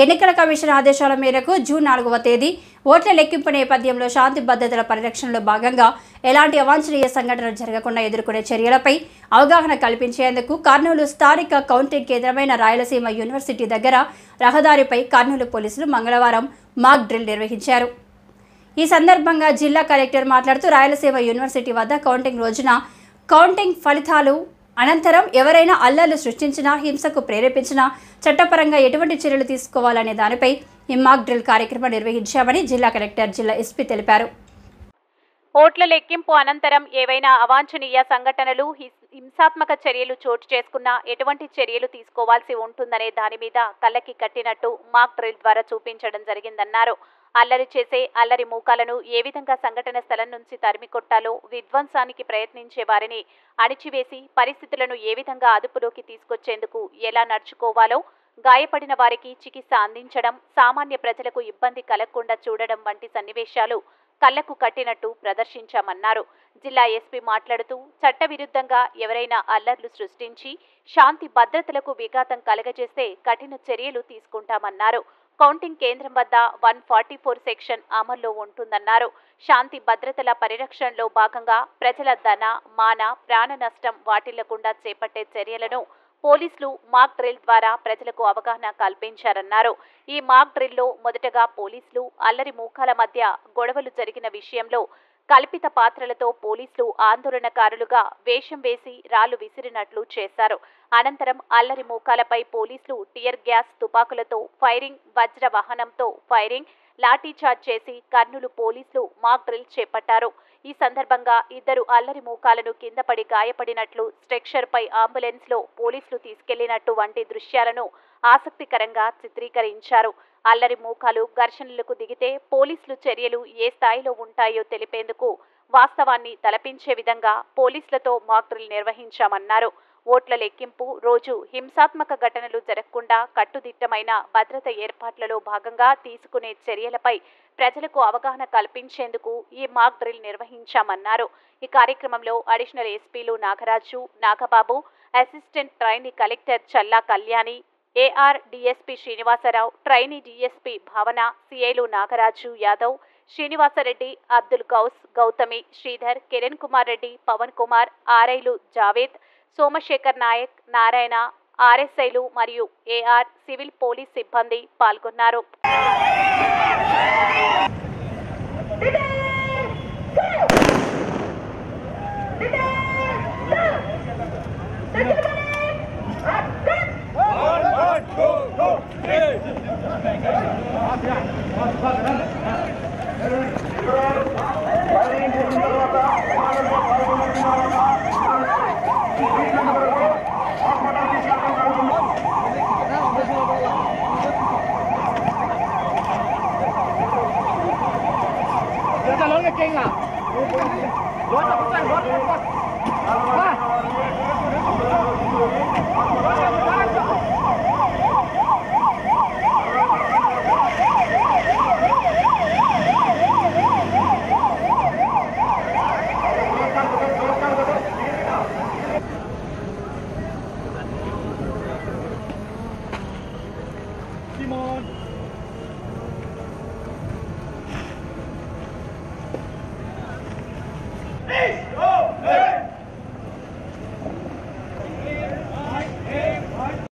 ఎన్నికల కమిషన్ ఆదేశాల మేరకు జూన్ 4వ తేదీ ఓట్ల లెక్కింపు నేపథ్యంలో శాంతి భద్రతల పరిరక్షణలో భాగంగా ఎలాంటి అవాంఛనీయ సంఘటనలు జరగకుండా ఎదుర్కొనే చర్యలపై అవగాహన కల్పించేందుకు కర్నూలు స్థానిక కౌంటింగ్ కేంద్రమైన రాయలసీమ యూనివర్సిటీ దగ్గర రహదారిపై కర్నూలు పోలీసులు మంగళవారం మాక్ డ్రిల్ నిర్వహించారు. ఈ సందర్భంగా జిల్లా కలెక్టర్ మాట్లాడుతూ రాయలసీమ యూనివర్సిటీ వద్ద కౌంటింగ్ రోజున కౌంటింగ్ ఫలితాలు అనంతరం ఎవరైనా అల్లర్లు సృష్టించినా హింసకు ప్రేరేపించినా చట్టపరంగా ఎటువంటి చర్యలు తీసుకోవాలనే దానిపై ఈ మాక్ డ్రిల్ కార్యక్రమం నిర్వహించామని జిల్లా కలెక్టర్ జిల్లా ఎస్పీ తెలిపారు. ఓట్ల లెక్కింపు అనంతరం ఏవైనా అవాంఛనీయ సంఘటనలు హింసాత్మక చర్యలు చోటు చేసుకున్నా ఎటువంటి చర్యలు తీసుకోవాల్సి ఉంటుందనే దాని మీద కళ్ళకి కట్టినట్టు మాక్ డ్రిల్ ద్వారా చూపించడం జరిగిందన్నారు. అల్లరి చేసే అల్లరి మూకాలను ఏ విధంగా సంఘటన స్థలం నుంచి తరిమి కొట్టాలో, విధ్వంసానికి ప్రయత్నించే వారిని అణిచివేసి పరిస్థితులను ఏ విధంగా అదుపులోకి తీసుకొచ్చేందుకు ఎలా నడుచుకోవాలో, గాయపడిన వారికి చికిత్స అందించడం, సామాన్య ప్రజలకు ఇబ్బంది కలగకుండా చూడడం వంటి సన్నివేశాలు కళ్లకు కట్టినట్టు ప్రదర్శించామన్నారు. జిల్లా ఎస్పీ మాట్లాడుతూ చట్టవిరుద్ధంగా ఎవరైనా అల్లర్లు సృష్టించి శాంతి భద్రతలకు విఘాతం కలగజేస్తే కఠిన చర్యలు తీసుకుంటామన్నారు. కౌంటింగ్ కేంద్రం వద్ద 144 సెక్షన్ అమల్లో ఉంటుందన్నారు. శాంతి భద్రతల పరిరక్షణలో భాగంగా ప్రజల ధన, మాన, ప్రాణ నష్టం వాటిల్లకుండా చేపట్టే చర్యలను పోలీసులు మాక్ డ్రిల్ ద్వారా ప్రజలకు అవగాహన కల్పించారన్నారు. ఈ మాక్ డ్రిల్లో మొదటగా పోలీసులు అల్లరి మూకాల మధ్య గొడవలు జరిగిన విషయంలో కల్పిత పాత్రలతో పోలీసులు ఆందోళనకారులుగా వేషం వేసి రాళ్లు విసిరినట్లు చేశారు. అనంతరం అల్లరి మూకాలపై పోలీసులు టియర్ గ్యాస్, తుపాకులతో ఫైరింగ్, వజ్ర వాహనంతో ఫైరింగ్, లాఠీచార్జ్ చేసి కర్నూలు పోలీసులు మాక్ డ్రిల్ చేపట్టారు. ఈ సందర్భంగా ఇద్దరు అల్లరి మూకాలను కింద పడి గాయపడినట్లు, స్ట్రెక్చర్పై అంబులెన్స్లో పోలీసులు తీసుకెళ్లినట్టు వంటి దృశ్యాలను ఆసక్తికరంగా చిత్రీకరించారు. అల్లరి మూకాలు ఘర్షణలకు దిగితే పోలీసులు చర్యలు ఏ స్థాయిలో ఉంటాయో తెలిపేందుకు వాస్తవాన్ని తలపించే విధంగా పోలీసులతో మాక్ డ్రిల్ నిర్వహించామన్నారు. ఓట్ల లెక్కింపు రోజు హింసాత్మక ఘటనలు జరగకుండా కట్టుదిట్టమైన భద్రత ఏర్పాట్లలో భాగంగా తీసుకునే చర్యలపై ప్రజలకు అవగాహన కల్పించేందుకు ఈ మాక్ డ్రిల్ నిర్వహించామన్నారు. ఈ కార్యక్రమంలో అడిషనల్ ఎస్పీలు Nagaraju, Nagababu, assistant trainee collector Challa Kalyani, AR DSP Srinivasarao, trainee DSP Bhavana, సిఐలు నాగరాజు యాదవ్, శ్రీనివాసరెడ్డి, అబ్దుల్ గౌస్, గౌతమి, శ్రీధర్, కిరణ్ కుమార్ రెడ్డి, పవన్ కుమార్, ఆర్ఐలు జావేద్, సోమశేఖర్ నాయక్, నారాయణ, ఆర్ఎస్ఐలు మరియు ఏఆర్ సివిల్ పోలీస్ సిబ్బంది పాల్గొన్నారు. Simon!